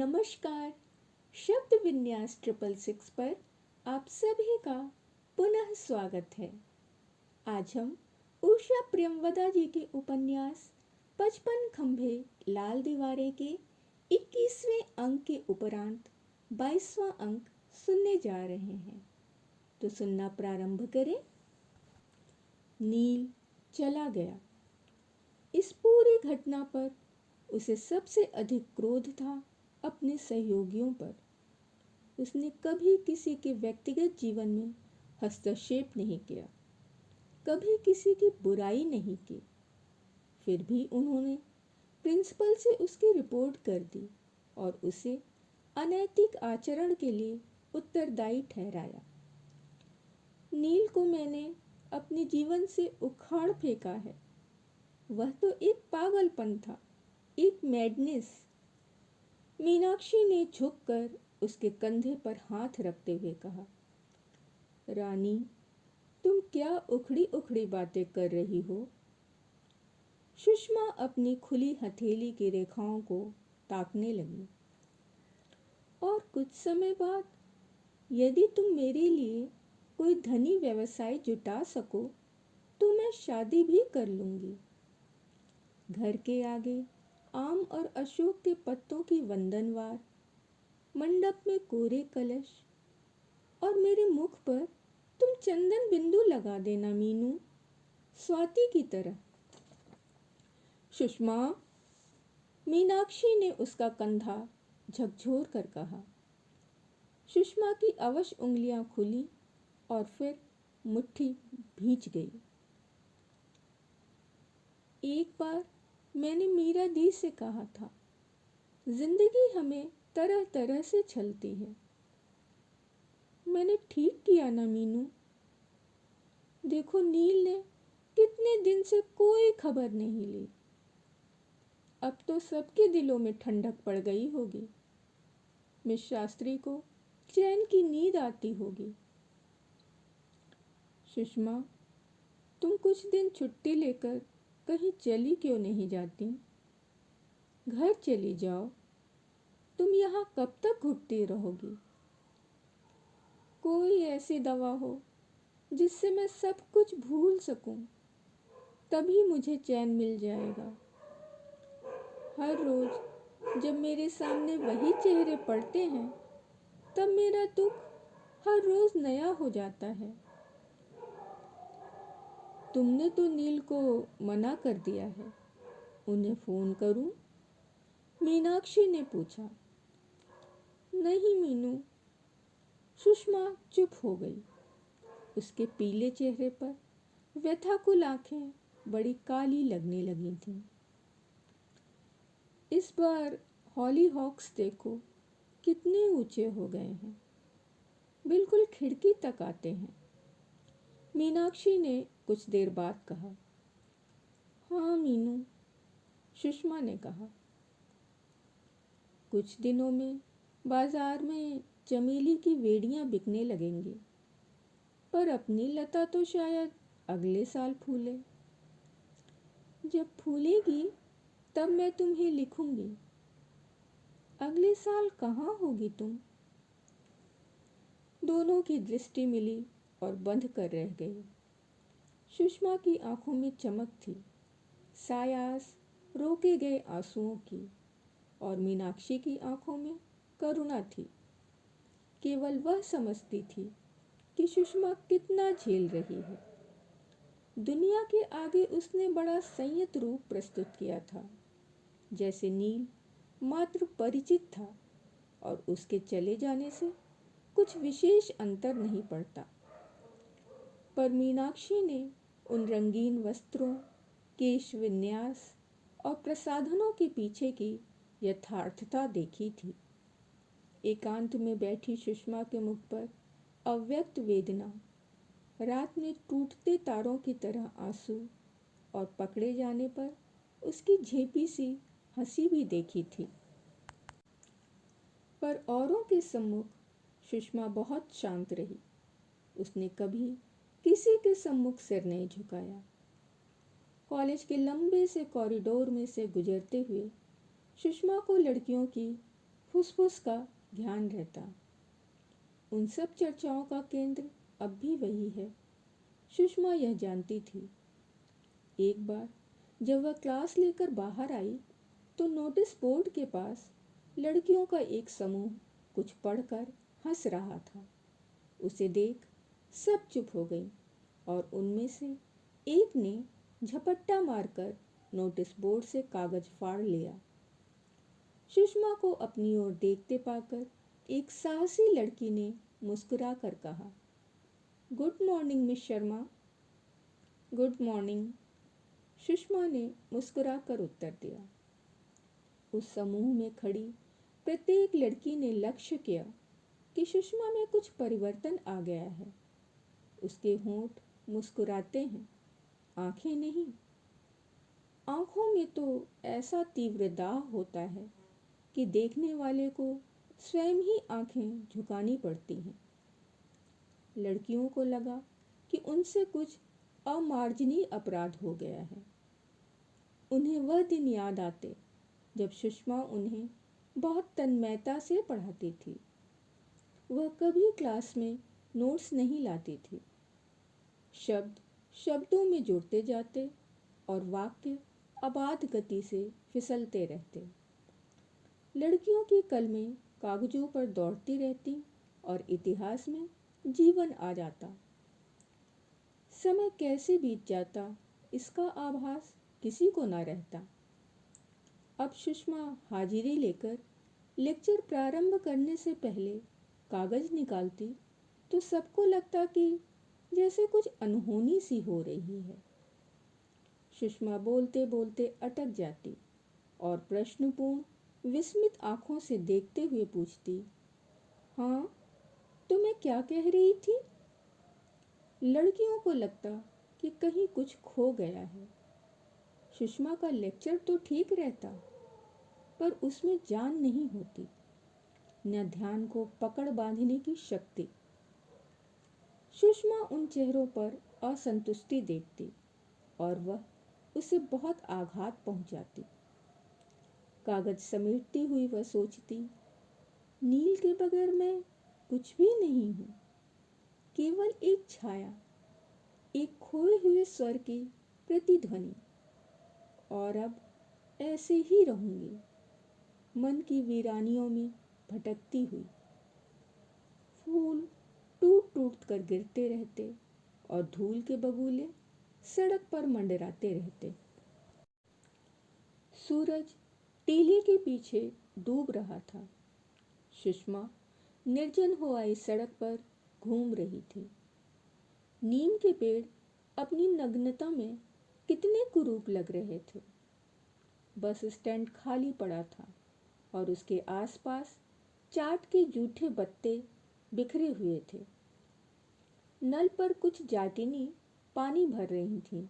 नमस्कार। शब्द विन्यास 666 पर आप सभी का पुनः स्वागत है। आज हम उषा प्रियमवदा जी के उपन्यास 55 खंभे लाल दीवारें के 21वें अंक के उपरांत 22वां अंक सुनने जा रहे हैं। तो सुनना प्रारंभ करें। नील चला गया। इस पूरी घटना पर उसे सबसे अधिक क्रोध था अपने सहयोगियों पर। उसने कभी किसी के व्यक्तिगत जीवन में हस्तक्षेप नहीं किया, कभी किसी की बुराई नहीं की। फिर भी उन्होंने प्रिंसिपल से उसकी रिपोर्ट कर दी और उसे अनैतिक आचरण के लिए उत्तरदायी ठहराया। नील को मैंने अपने जीवन से उखाड़ फेंका है। वह तो एक पागलपन था, एक मैडनेस। मीनाक्षी ने झुककर उसके कंधे पर हाथ रखते हुए कहा, रानी, तुम क्या उखड़ी उखड़ी बातें कर रही हो? सुषमा अपनी खुली हथेली की रेखाओं को ताकने लगी। और कुछ समय बाद यदि तुम मेरे लिए कोई धनी व्यवसाय जुटा सको तो मैं शादी भी कर लूंगी। घर के आगे आम और अशोक के पत्तों की वंदनवार, मंडप में कोरे कलश और मेरे मुख पर तुम चंदन बिंदु लगा देना मीनू, स्वाति की तरह। सुषमा, मीनाक्षी ने उसका कंधा झकझोर कर कहा। सुषमा की अवश उंगलियां खुली और फिर मुट्ठी भींच गई। एक बार मैंने मीरा दी से कहा था, जिंदगी हमें तरह तरह से छलती है। मैंने ठीक किया ना मीनू? देखो, नील ने कितने दिन से कोई खबर नहीं ली। अब तो सबके दिलों में ठंडक पड़ गई होगी। मिस शास्त्री को चैन की नींद आती होगी। सुषमा, तुम कुछ दिन छुट्टी लेकर कहीं चली क्यों नहीं जाती? घर चली जाओ। तुम यहाँ कब तक घुटती रहोगी? कोई ऐसी दवा हो जिससे मैं सब कुछ भूल सकूं, तभी मुझे चैन मिल जाएगा। हर रोज जब मेरे सामने वही चेहरे पड़ते हैं, तब मेरा दुख हर रोज नया हो जाता है। तुमने तो नील को मना कर दिया है। उन्हें फोन करूं? मीनाक्षी ने पूछा। नहीं मीनू। सुषमा चुप हो गई। उसके पीले चेहरे पर व्यथाकुल आंखें बड़ी काली लगने लगी थीं। इस बार हॉलीहॉक्स देखो कितने ऊंचे हो गए हैं, बिल्कुल खिड़की तक आते हैं। मीनाक्षी ने कुछ देर बाद कहा। हाँ मीनू, सुषमा ने कहा। कुछ दिनों में बाजार में चमेली की वेड़ियां बिकने लगेंगी, पर अपनी लता तो शायद अगले साल फूले। जब फूलेगी तब मैं तुम्हें लिखूंगी। अगले साल कहाँ होगी तुम? दोनों की दृष्टि मिली और बंध कर रह गई। सुषमा की आंखों में चमक थी, सायास रोके गए आंसुओं की, और मीनाक्षी की आंखों में करुणा थी। केवल वह समझती थी कि सुषमा कितना झेल रही है। दुनिया के आगे उसने बड़ा संयत रूप प्रस्तुत किया था, जैसे नील मात्र परिचित था और उसके चले जाने से कुछ विशेष अंतर नहीं पड़ता। पर मीनाक्षी ने उन रंगीन वस्त्रों, केश विन्यास और प्रसाधनों के पीछे की यथार्थता देखी थी। एकांत में बैठी सुषमा के मुख पर अव्यक्त वेदना, रात में टूटते तारों की तरह आंसू, और पकड़े जाने पर उसकी झेपी सी हंसी भी देखी थी। पर औरों के सम्मुख सुषमा बहुत शांत रही। उसने कभी किसी के सम्मुख सिर नहीं झुकाया। कॉलेज के लंबे से कॉरिडोर में से गुजरते हुए सुषमा को लड़कियों की फुसफुस का ध्यान रहता। उन सब चर्चाओं का केंद्र अब भी वही है। सुषमा यह जानती थी। एक बार जब वह क्लास लेकर बाहर आई तो नोटिस बोर्ड के पास लड़कियों का एक समूह कुछ पढ़कर हंस रहा था। उसे देख सब चुप हो गई और उनमें से एक ने झपट्टा मारकर नोटिस बोर्ड से कागज फाड़ लिया। सुषमा को अपनी ओर देखते पाकर एक साहसी लड़की ने मुस्कुरा कर कहा, good morning miss Sharma. Good morning, Sushma ने मुस्कुरा कर उत्तर दिया। उस समूह में खड़ी प्रत्येक लड़की ने लक्ष्य किया कि सुषमा में कुछ परिवर्तन आ गया है। उसके होंठ मुस्कुराते हैं, आंखें नहीं। आंखों में तो ऐसा तीव्र दाह होता है कि देखने वाले को स्वयं ही आंखें झुकानी पड़ती हैं। लड़कियों को लगा कि उनसे कुछ अमार्जनीय अपराध हो गया है। उन्हें वह दिन याद आते जब सुषमा उन्हें बहुत तन्मयता से पढ़ाती थी। वह कभी क्लास में नोट्स नहीं लाती थी। शब्द शब्दों में जुड़ते जाते और वाक्य अबाध गति से फिसलते रहते। लड़कियों की कलमें कागजों पर दौड़ती रहती और इतिहास में जीवन आ जाता। समय कैसे बीत जाता इसका आभास किसी को न रहता। अब सुषमा हाजिरी लेकर लेक्चर प्रारंभ करने से पहले कागज निकालती तो सबको लगता कि जैसे कुछ अनहोनी सी हो रही है। सुषमा बोलते बोलते अटक जाती और प्रश्नपूर्ण विस्मित आंखों से देखते हुए पूछती, हाँ, तो मैं क्या कह रही थी? लड़कियों को लगता कि कहीं कुछ खो गया है। सुषमा का लेक्चर तो ठीक रहता, पर उसमें जान नहीं होती, न ध्यान को पकड़ बांधने की शक्ति। सुषमा उन चेहरों पर असंतुष्टि देखती और वह उसे बहुत आघात पहुंचाती। कागज समेटती हुई वह सोचती, नील के बगैर मैं कुछ भी नहीं हूँ, केवल एक छाया, एक खोए हुए स्वर की प्रतिध्वनि। और अब ऐसे ही रहूंगी, मन की वीरानियों में भटकती हुई। फूल टूट टूट कर गिरते रहते और धूल के बबूले सड़क पर मंडराते रहते। सूरज टीले के पीछे डूब रहा था। सुषमा निर्जन हो आई सड़क पर घूम रही थी। नीम के पेड़ अपनी नग्नता में कितने कुरूप लग रहे थे। बस स्टैंड खाली पड़ा था और उसके आसपास चाट के जूठे बत्ते बिखरे हुए थे। नल पर कुछ जाटिनी पानी भर रही थीं।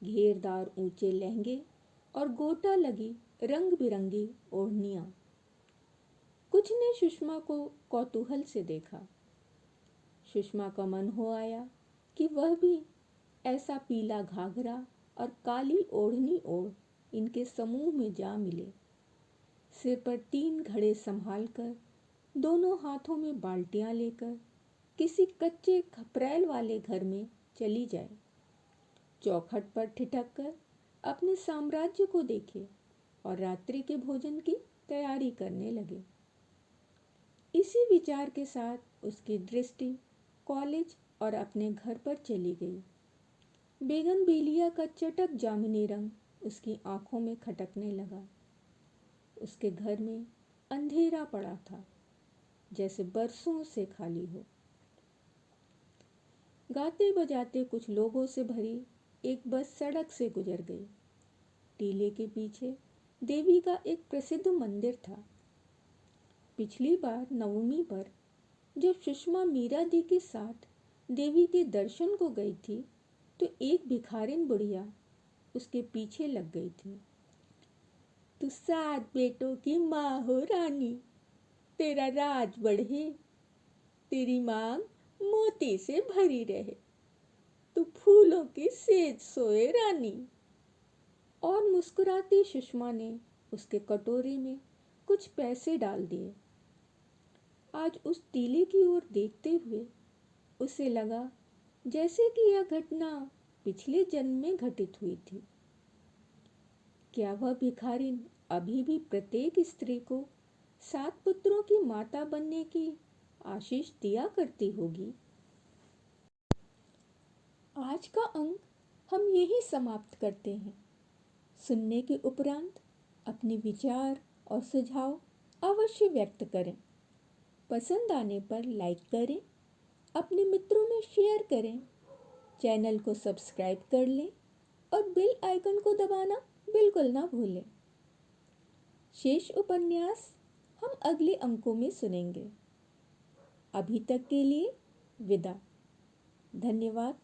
घेरदार ऊंचे लहंगे और गोटा लगी रंग बिरंगी ओढ़नियां। कुछ ने सुषमा को कौतूहल से देखा। सुषमा का मन हो आया कि वह भी ऐसा पीला घाघरा और काली ओढ़नी ओढ़ इनके समूह में जा मिले। सिर पर 3 घड़े संभालकर, दोनों हाथों में बाल्टियां लेकर किसी कच्चे खपरैल वाले घर में चली जाए। चौखट पर ठिठक कर अपने साम्राज्य को देखे और रात्रि के भोजन की तैयारी करने लगे। इसी विचार के साथ उसकी दृष्टि कॉलेज और अपने घर पर चली गई। बेगनवेलिया का चटक जामुनी रंग उसकी आंखों में खटकने लगा। उसके घर में अंधेरा पड़ा था, जैसे बरसों से खाली हो। गाते बजाते कुछ लोगों से भरी एक बस सड़क से गुजर गई। टीले के पीछे देवी का एक प्रसिद्ध मंदिर था। पिछली बार नवमी पर जब सुषमा मीरा दी के साथ देवी के दर्शन को गई थी तो एक भिखारिन बुढ़िया उसके पीछे लग गई थी। तू 7 बेटों की माँ हो रानी, तेरा राज बढ़े, तेरी मांग मोती से भरी रहे, तू फूलों की सेज सोए रानी। और मुस्कुराती सुषमा ने उसके कटोरे में कुछ पैसे डाल दिए। आज उस टीले की ओर देखते हुए उसे लगा जैसे कि यह घटना पिछले जन्म में घटित हुई थी। क्या वह भिखारिन अभी भी प्रत्येक स्त्री को 7 पुत्रों की माता बनने की आशीष दिया करती होगी? आज का अंक हम यही समाप्त करते हैं। सुनने के उपरांत अपने विचार और सुझाव अवश्य व्यक्त करें। पसंद आने पर लाइक करें, अपने मित्रों में शेयर करें, चैनल को सब्सक्राइब कर लें और बेल आइकन को दबाना बिल्कुल ना भूलें। शेष उपन्यास हम अगले अंकों में सुनेंगे। अभी तक के लिए विदा। धन्यवाद।